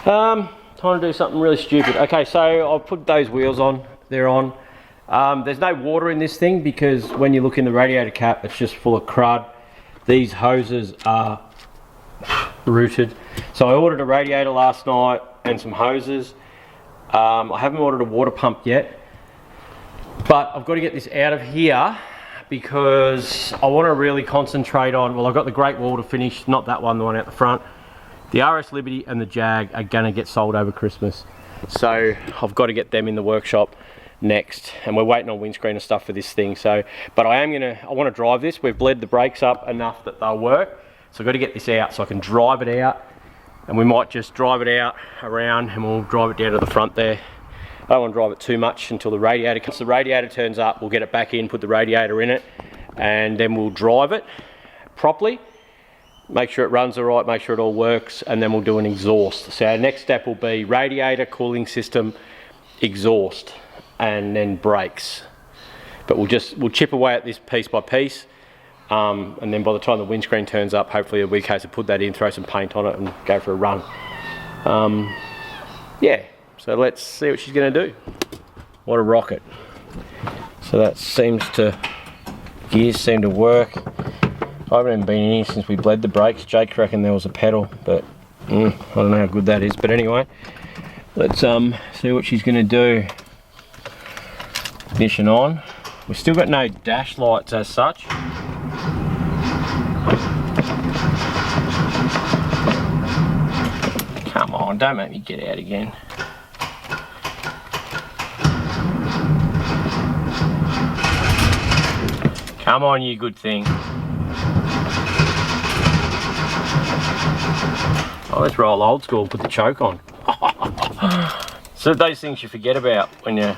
Time to do something really stupid. Okay, so I've put those wheels on. They're on. There's no water in this thing because when you look in the radiator cap, it's just full of crud. These hoses are rooted. So I ordered a radiator last night and some hoses. I haven't ordered a water pump yet, but I've got to get this out of here because I want to really concentrate on, well, I've got the Great Wall to finish, not that one, the one out the front. The RS Liberty and the Jag are going to get sold over Christmas. So I've got to get them in the workshop next, and we're waiting on windscreen and stuff for this thing. So, but I want to drive this. We've bled the brakes up enough that they'll work. So I've got to get this out so I can drive it out, and we might just drive it out around and we'll drive it down to the front there. I don't want to drive it too much until the radiator comes. The radiator turns up, we'll get it back in, put the radiator in it, and then we'll drive it properly. Make sure it runs all right, make sure it all works, and then we'll do an exhaust. So our next step will be radiator, cooling system, exhaust, and then brakes. But we'll chip away at this piece by piece, and then by the time the windscreen turns up, hopefully it'll be a case of put that in, throw some paint on it, and go for a run. Yeah, so let's see what she's going to do. What a rocket! So that gears seem to work. I haven't even been in here since we bled the brakes. Jake reckoned there was a pedal, but I don't know how good that is. But anyway, let's see what she's going to do. Ignition on. We've still got no dash lights as such. Come on, don't make me get out again. Come on, you good thing. Oh, let's roll old school, put the choke on. So those things you forget about when you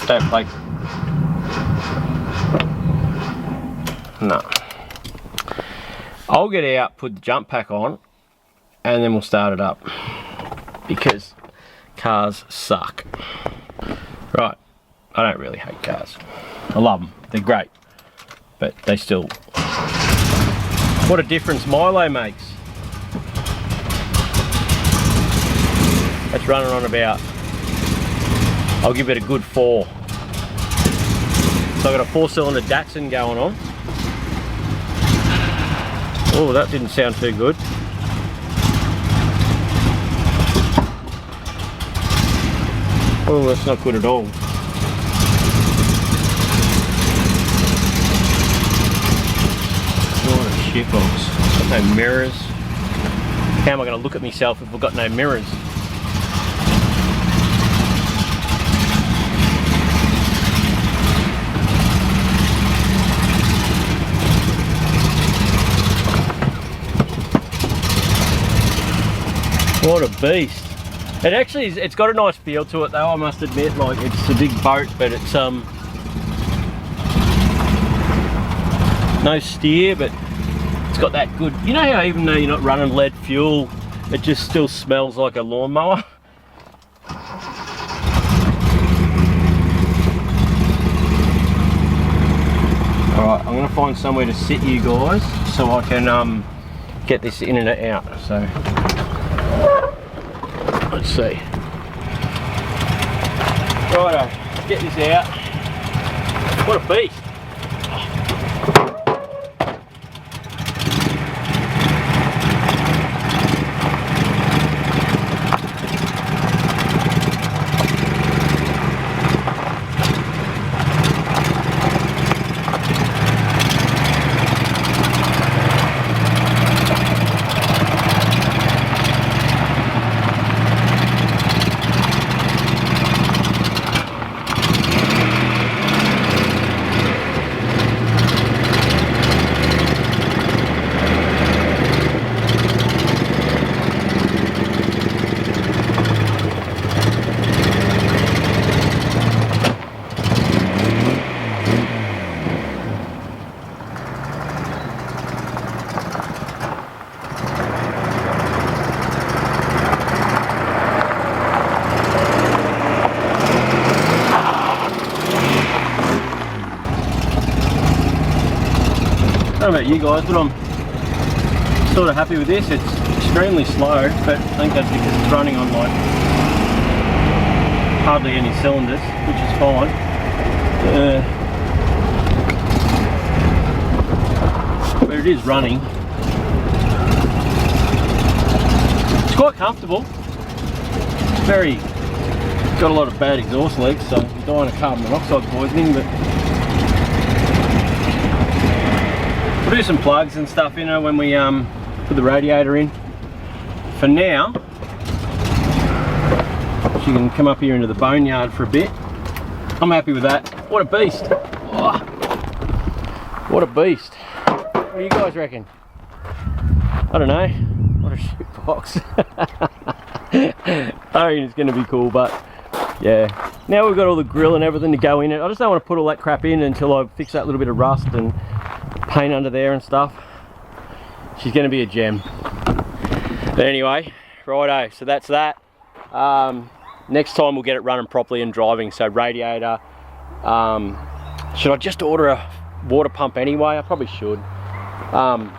don't play. No. I'll get out, put the jump pack on, and then we'll start it up. Because cars suck. Right, I don't really hate cars. I love them, they're great. But they still... What a difference Milo makes. That's running on about, I'll give it a good 4. So I've got a 4-cylinder Datsun going on. Oh, that didn't sound too good. Oh, that's not good at all. What a shitbox. Got no mirrors. How am I going to look at myself if I've got no mirrors? What a beast. It actually is, it's got a nice feel to it though, I must admit. Like, it's a big boat, but it's no steer, but it's got that good, you know how even though you're not running lead fuel, it just still smells like a lawnmower? Alright, I'm gonna find somewhere to sit you guys so I can get this in and out. So let's see. Righto, get this out. What a beast. I don't know about you guys, but I'm sort of happy with this. It's extremely slow, but I think that's because it's running on like hardly any cylinders, which is fine. But it is running. It's quite comfortable. Got a lot of bad exhaust leaks, so I'm dying of carbon monoxide poisoning, but we'll do some plugs and stuff in her when we put the radiator in. For now, she can come up here into the boneyard for a bit. I'm happy with that. What a beast. Oh, what a beast. What do you guys reckon? I don't know. What a shit box. I reckon it's going to be cool, but yeah. Now we've got all the grill and everything to go in it. I just don't want to put all that crap in until I fix that little bit of rust and paint under there and stuff. She's going to be a gem. But anyway, righto, so that's that. Next time we'll get it running properly and driving. So radiator, should I just order a water pump anyway? I probably should. Yeah,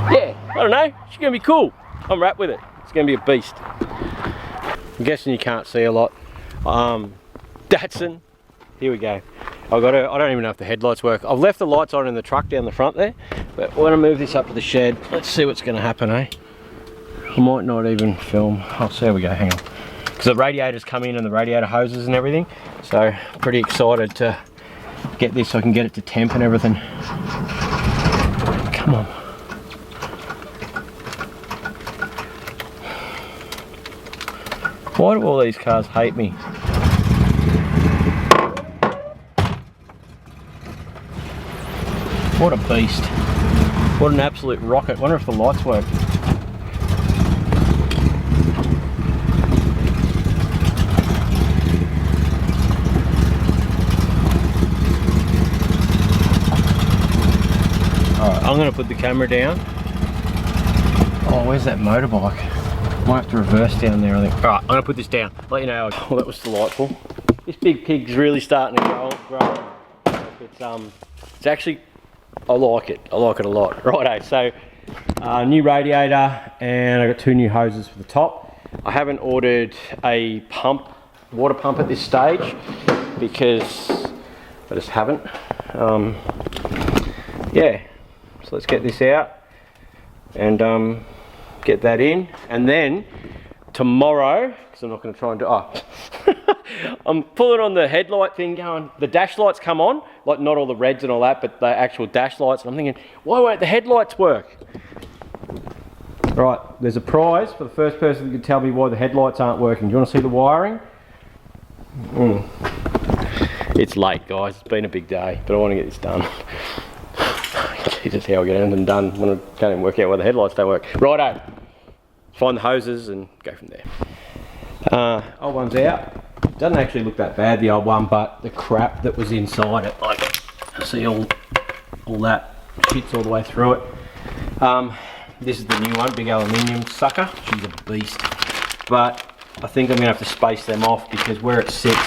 I don't know, she's gonna be cool. I'm wrapped with it. It's gonna be a beast. I'm guessing you can't see a lot. Datsun, here we go. I don't even know if the headlights work. I've left the lights on in the truck down the front there, but we're gonna move this up to the shed. Let's see what's gonna happen, eh? I might not even film. Oh, so there we go, hang on. Because the radiators come in and the radiator hoses and everything. So, pretty excited to get this so I can get it to temp and everything. Come on. Why do all these cars hate me? What a beast. What an absolute rocket. Wonder if the lights work. Alright, I'm going to put the camera down. Oh, where's that motorbike? Might have to reverse down there, I think. Alright, I'm going to put this down. Let you know. Oh, that was delightful. This big pig's really starting to grow. It's actually, I like it a lot. Righto, so new radiator, and I got 2 new hoses for the top. I haven't ordered a water pump at this stage because I just haven't. Yeah, so let's get this out and get that in, and then tomorrow, because I'm not going to try and do, I'm pulling on the headlight thing going, the dash lights come on, like not all the reds and all that, but the actual dash lights, and I'm thinking, why won't the headlights work? Right, there's a prize for the first person who can tell me why the headlights aren't working. Do you want to see the wiring? It's late, guys, it's been a big day, but I want to get this done. Jesus, how I get anything done when I can't even work out why the headlights don't work. Righto, find the hoses and go from there. Old one's out. Doesn't actually look that bad, the old one, but the crap that was inside it, like, I see all that shit's all the way through it. This is the new one, big aluminium sucker. She's a beast. But I think I'm gonna have to space them off because where it sits,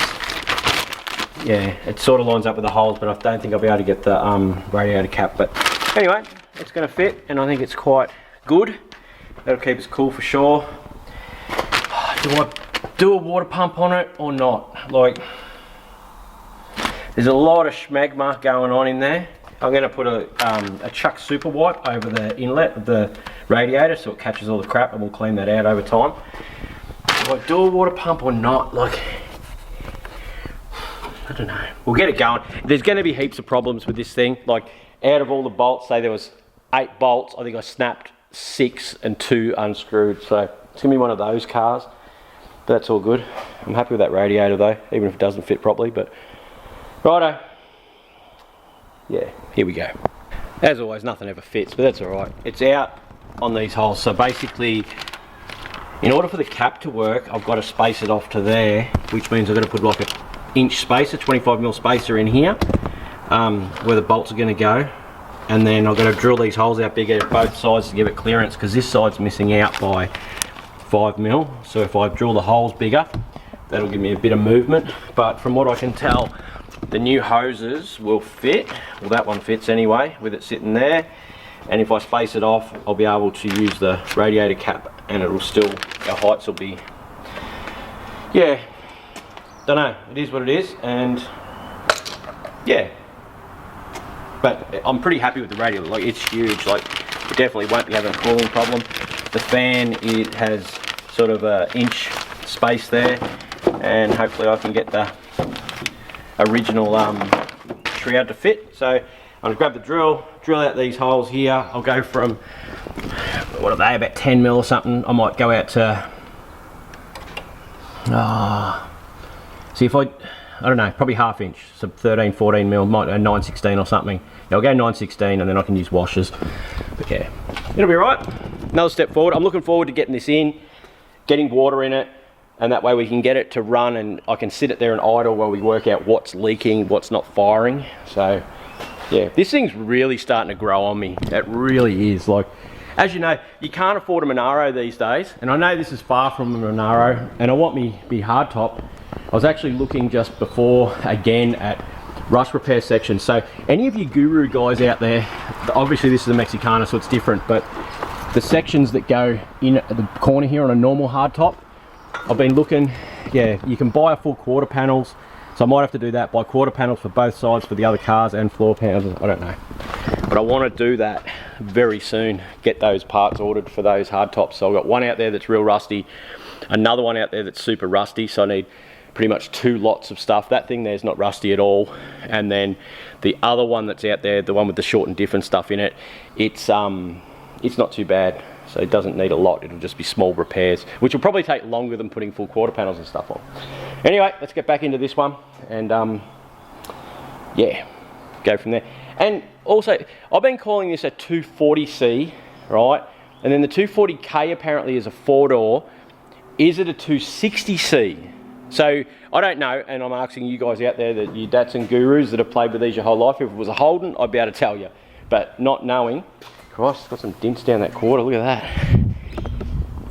yeah, it sort of lines up with the holes, but I don't think I'll be able to get the radiator cap. But anyway, it's going to fit, and I think it's quite good. That'll keep us cool for sure. Do I do a water pump on it or not? Like, there's a lot of schmagma going on in there. I'm going to put a Chuck Super Wipe over the inlet of the radiator so it catches all the crap, and we'll clean that out over time. Do I do a water pump or not? Like, I don't know. We'll get it going. There's going to be heaps of problems with this thing. Like, out of all the bolts, say there was 8 bolts, I think I snapped 6 and 2 unscrewed. So it's going to be one of those cars. But that's all good. I'm happy with that radiator though, even if it doesn't fit properly. But righto. Yeah, here we go. As always, nothing ever fits, but that's all right. It's out on these holes. So basically, in order for the cap to work, I've got to space it off to there, which means I've got to put like a inch spacer, 25mm spacer in here, where the bolts are going to go, and then I've got to drill these holes out bigger at both sides to give it clearance, because this side's missing out by 5mm. So if I drill the holes bigger, that'll give me a bit of movement. But from what I can tell, the new hoses will fit. Well, that one fits anyway with it sitting there. and if I space it off, I'll be able to use the radiator cap, and it'll still, our heights will be, yeah, don't know, it is what it is. And yeah, but I'm pretty happy with the radiator. Like, it's huge. Like, it definitely won't be having a cooling problem. The fan, it has sort of an inch space there, and hopefully I can get the original shroud to fit. So I'm gonna grab the drill out these holes here. I'll go from, what are they, about 10 mil or something. I might go out to, see if I don't know, probably ½ inch, so 13, 14 mil, might go 9/16 or something. Yeah, I'll go 9/16 and then I can use washers. But yeah, it'll be right. Another step forward. I'm looking forward to getting this in, getting water in it, and that way we can get it to run, and I can sit it there and idle while we work out what's leaking, what's not firing. So yeah, this thing's really starting to grow on me. It really is. Like, as you know, you can't afford a Monaro these days, and I know this is far from a Monaro, and I want me hardtop. I was actually looking just before again at rush repair sections. So any of you guru guys out there, obviously this is a Mexicana, so it's different, but the sections that go in at the corner here on a normal hardtop, I've been looking, yeah, you can buy a full quarter panels, so I might have to do that, buy quarter panels for both sides for the other cars and floor panels, I don't know. But I want to do that very soon, get those parts ordered for those hardtops. So I've got one out there that's real rusty, another one out there that's super rusty, so I need pretty much 2 lots of stuff. That thing there's not rusty at all, and then the other one that's out there, the one with the short and different stuff in it, it's not too bad, so it doesn't need a lot. It'll just be small repairs, which will probably take longer than putting full quarter panels and stuff on. Anyway, let's get back into this one, and yeah, go from there. And also, I've been calling this a 240C, right? And then the 240K apparently is a 4-door. Is it a 260C? So I don't know, and I'm asking you guys out there, that you Datsun gurus that have played with these your whole life. If it was a Holden, I'd be able to tell you, but not knowing. Christ, it's got some dints down that quarter. Look at that.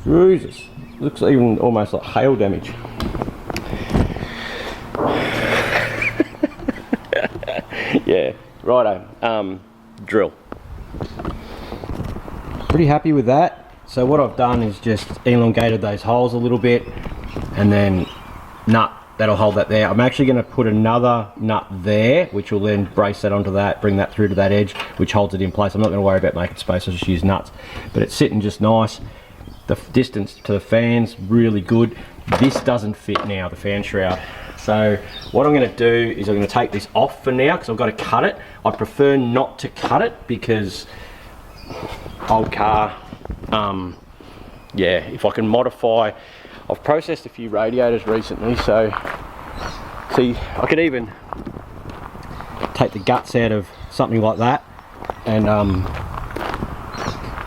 Jesus, looks even almost like hail damage. Yeah, righto. Drill. Pretty happy with that. So what I've done is just elongated those holes a little bit, and then nut that'll hold that there. I'm actually going to put another nut there, which will then brace that onto that, bring that through to that edge, which holds it in place. I'm not going to worry about making space, I'll just use nuts. But it's sitting just nice. The distance to the fan's really good. This doesn't fit now, the fan shroud. So what I'm going to do is I'm going to take this off for now, because I've got to cut it. I prefer not to cut it, because old car, yeah, if I can modify. I've processed a few radiators recently, so see, I could even take the guts out of something like that and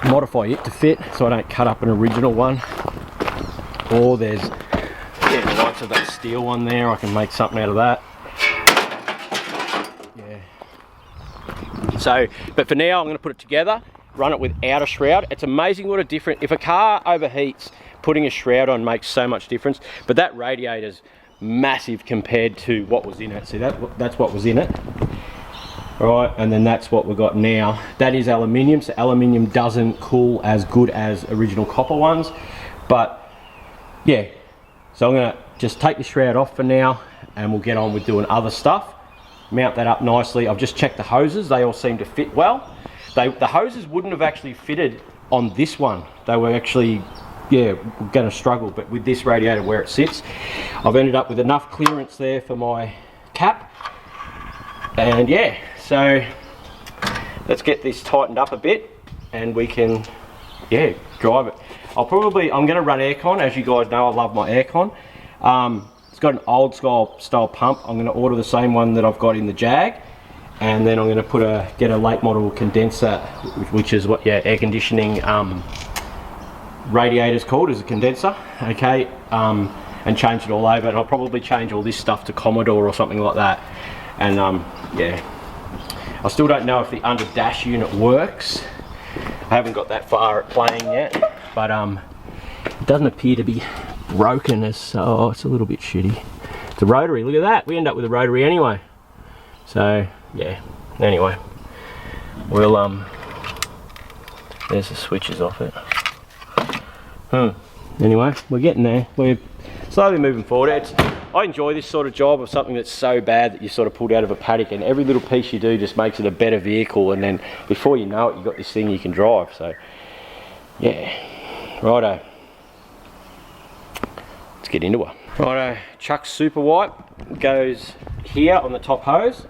modify it to fit, so I don't cut up an original one. Or there's, yeah, the likes of that steel one there, I can make something out of that. Yeah. So, but for now, I'm going to put it together, run it without a shroud. It's amazing what a difference, if a car overheats, putting a shroud on makes so much difference. But that radiator's massive compared to what was in it. See, that's what was in it. Right, and then that's what we've got now. That is aluminium, so aluminium doesn't cool as good as original copper ones. But yeah, so I'm gonna just take the shroud off for now, and we'll get on with doing other stuff. Mount that up nicely. I've just checked the hoses, they all seem to fit well. The hoses wouldn't have actually fitted on this one. They were actually, yeah, we're going to struggle, but with this radiator where it sits, I've ended up with enough clearance there for my cap. And yeah, so let's get this tightened up a bit, and we can, yeah, drive it. I'm going to run aircon. As you guys know, I love my aircon. It's got an old style pump. I'm going to order the same one that I've got in the Jag, and then I'm going to get a late model condenser, which is what, yeah, air conditioning radiator's called, is a condenser, okay, and change it all over. And I'll probably change all this stuff to Commodore or something like that. And yeah, I still don't know if the under dash unit works. I haven't got that far at playing yet, but it doesn't appear to be broken, as oh, it's a little bit shitty. It's a rotary. Look at that, we end up with a rotary anyway. So yeah, anyway, we'll There's the switches off it. Anyway, we're getting there. We're slowly moving forward. I enjoy this sort of job of something that's so bad that you sort of pulled out of a paddock, and every little piece you do just makes it a better vehicle, and then before you know it, you've got this thing you can drive. So yeah, righto, let's get into it. Righto, Chuck's super wipe goes here on the top hose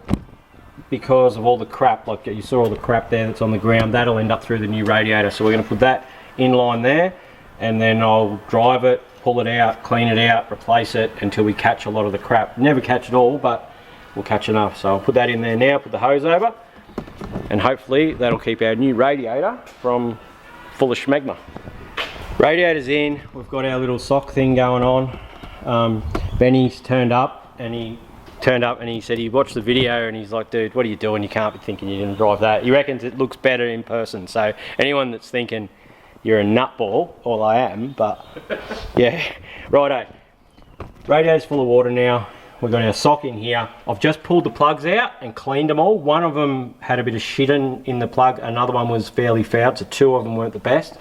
because of all the crap, like you saw all the crap there that's on the ground. That'll end up through the new radiator, so we're going to put that in line there, and then I'll drive it, pull it out, clean it out, replace it until we catch a lot of the crap. Never catch it all, but we'll catch enough. So I'll put that in there now, put the hose over, and hopefully that'll keep our new radiator from full of schmegma. Radiator's in, we've got our little sock thing going on. Benny's turned up and he said he watched the video and he's like, dude, what are you doing? You can't be thinking you're going to drive that. He reckons it looks better in person. So anyone that's thinking you're a nutball, well I am, but yeah. Righto, radiator's full of water now. We've got our sock in here. I've just pulled the plugs out and cleaned them all. One of them had a bit of shit in the plug, another one was fairly foul, so two of them weren't the best.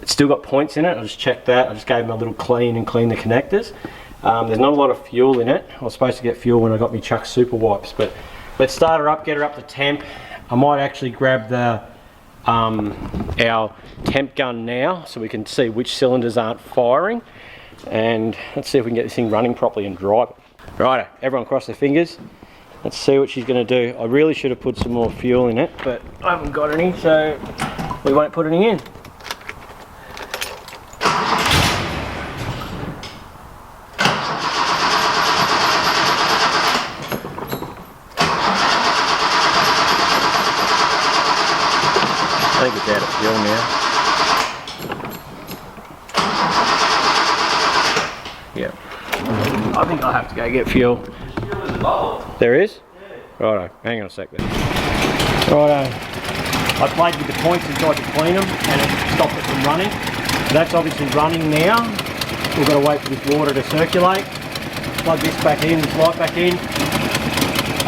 It's still got points in it. I just checked that. I just gave them a little clean and cleaned the connectors. There's not a lot of fuel in it. I was supposed to get fuel when I got my Chuck super wipes, but let's start her up, get her up to temp. I might actually grab the our temp gun now so we can see which cylinders aren't firing, and let's see if we can get this thing running properly and drive it. Righto, everyone cross their fingers. Let's see what she's going to do. I really should have put some more fuel in it, but I haven't got any, so we won't put any in. I think it's out of fuel now. Yeah. I think I'll have to go get fuel. Fuel in the bowl. There is? Yeah. Righto, hang on a sec then. Righto. I played with the points and tried to clean them and it stopped it from running. So that's obviously running now. We've got to wait for this water to circulate. Plug this back in, this light back in.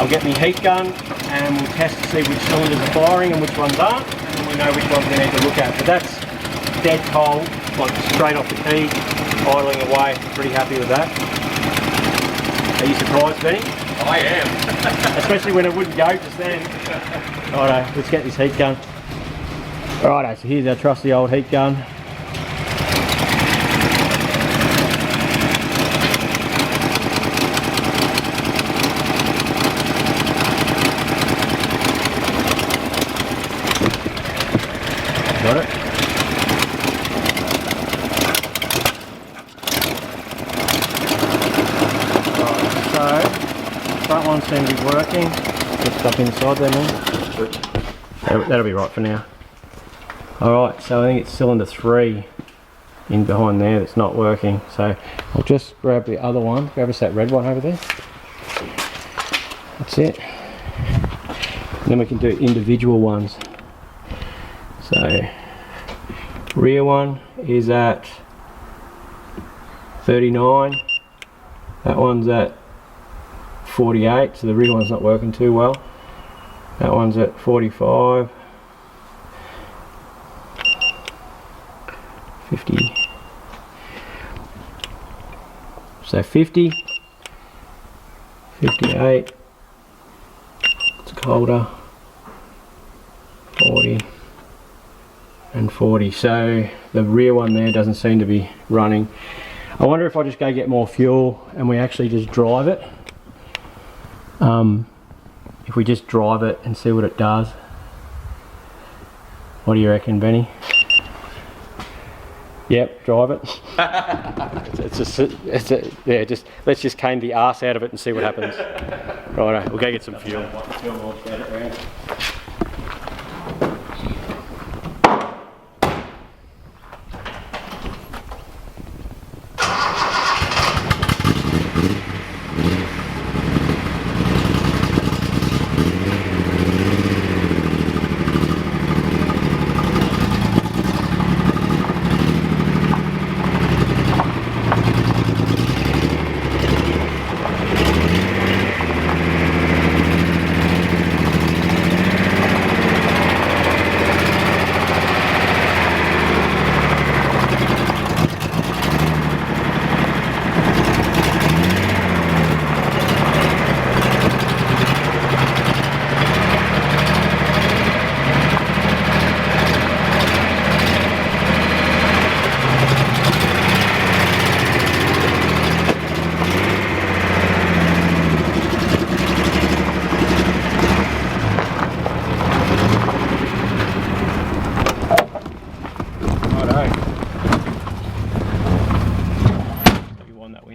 I'll get my heat gun and we'll test to see which cylinders are firing and which ones aren't. We know which ones we need to look at, but that's dead cold, like straight off the key, idling away. Pretty happy with that. Are you surprised, Benny? I am. Especially when it wouldn't go just then. Righto, let's get this heat gun. Righto, so here's our trusty old heat gun. Got it. Right, so front one seems to be working. Get stuff inside there now. That'll be right for now. Alright, so I think it's cylinder 3 in behind there that's not working. So I'll just grab the other one. Grab us that red one over there. That's it. And then we can do individual ones. So rear one is at 39, that one's at 48, so the rear one's not working too well. That one's at 45, 50, so 50, 58, it's colder, 40 and 40. So the rear one there doesn't seem to be running. I wonder if I just go get more fuel and we actually just drive it. If we just drive it and see what it does. What do you reckon, Benny? Yep, drive it. Yeah, just let's just cane the arse out of it and see what happens. Right, we'll go get some fuel.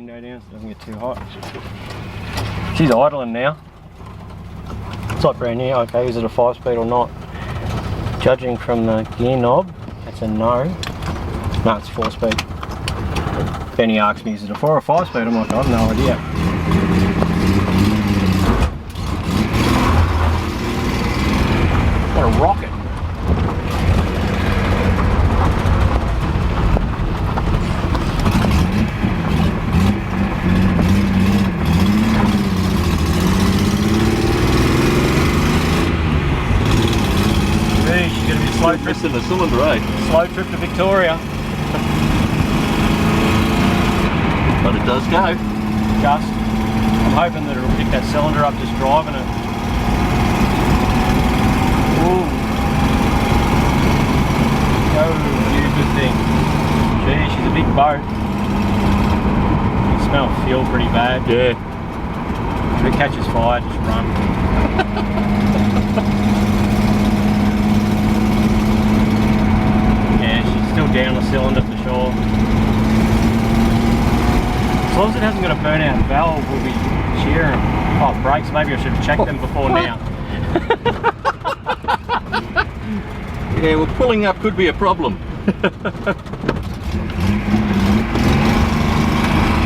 window down so it doesn't get too hot. She's idling now. It's like brand new. Okay, is it a 5-speed or not? Judging from the gear knob, that's a no. No, it's 4-speed. Benny asks me, is it a 4 or 5-speed? I'm like, I have no idea. What a rocket. She's going to be a slow trip in the cylinder, eh? Slow trip to Victoria. But it does go. Just. I'm hoping that it'll pick that cylinder up just driving it. Ooh. Oh, you good thing. Gee, she's a big boat. You can smell fuel pretty bad. Yeah. If it catches fire, just run. Yeah, she's still down the cylinder for sure. As long as it hasn't got a burnout valve, we'll be cheering. Oh, brakes, maybe I should have checked them before now. Yeah, well, pulling up could be a problem.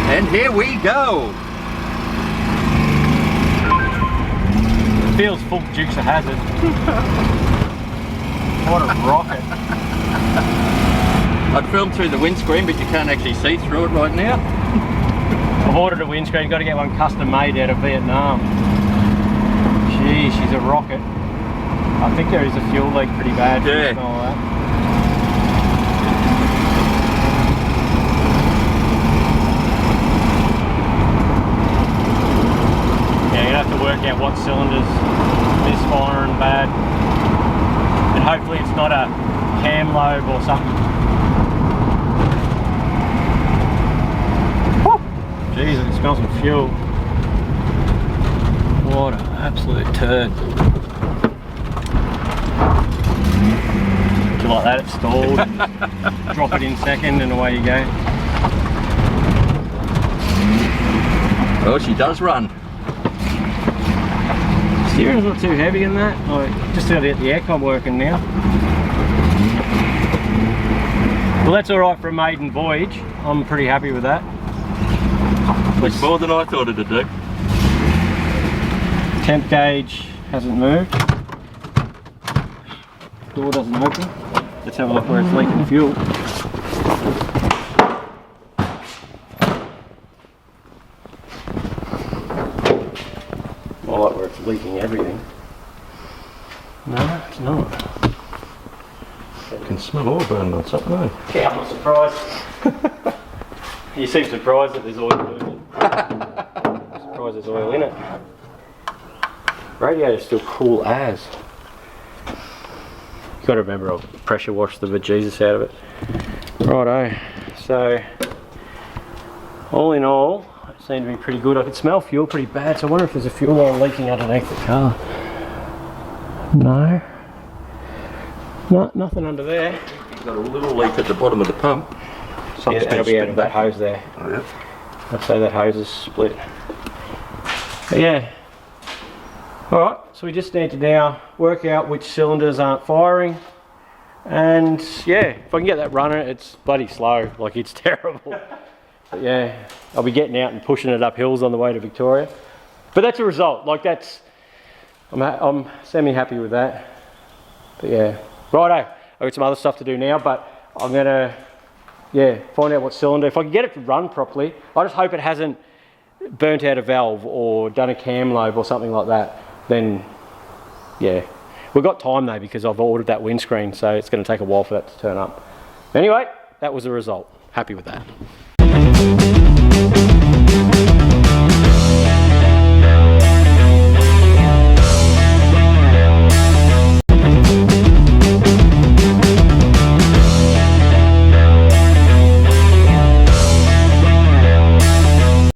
And here we go. It feels full Dukes of Hazzard. What a rocket. I'd film through the windscreen, but you can't actually see through it right now. I've ordered a windscreen, got to get one custom made out of Vietnam. Gee, she's a rocket. I think there is a fuel leak pretty bad. Yeah. And all that. Yeah, you're going to have to work out what cylinders misfiring bad. And hopefully it's not a cam lobe or something. Jeez, it smells some fuel. What an absolute turd. Do you like that? It's stalled. Drop it in second and away you go. Well, she does run. Steering's not too heavy in that. Like, just got to get the aircon working now. Well, that's alright for a maiden voyage. I'm pretty happy with that. It's more than I thought it'd do. Temp gauge hasn't moved. Door doesn't open. Let's have a look where it's leaking fuel. More like where it's leaking everything. No, it's not. I can smell oil burning on something, eh? Yeah, I'm not surprised. You seem surprised that there's oil in it. I'm surprised there's oil in it. Radiator's still cool as. You've got to remember I'll pressure wash the bejesus out of it. Righto, so all in all, it seemed to be pretty good. I could smell fuel pretty bad, so I wonder if there's a fuel line leaking underneath the car. No. No, nothing under there. You've got a little leak at the bottom of the pump. Yeah, that'll be out of that hose there. Oh, yeah. I'd say that hose is split. But yeah. Alright, so we just need to now work out which cylinders aren't firing. And yeah, if I can get that running, it's bloody slow. Like, it's terrible. But yeah, I'll be getting out and pushing it up hills on the way to Victoria. But that's a result. Like, that's... I'm semi-happy with that. But yeah. Righto, I've got some other stuff to do now, but I'm going to... yeah, find out what cylinder. If I can get it to run properly, I just hope it hasn't burnt out a valve or done a cam lobe or something like that. Then, yeah. We've got time though, because I've ordered that windscreen, so it's going to take a while for that to turn up. Anyway, that was the result. Happy with that.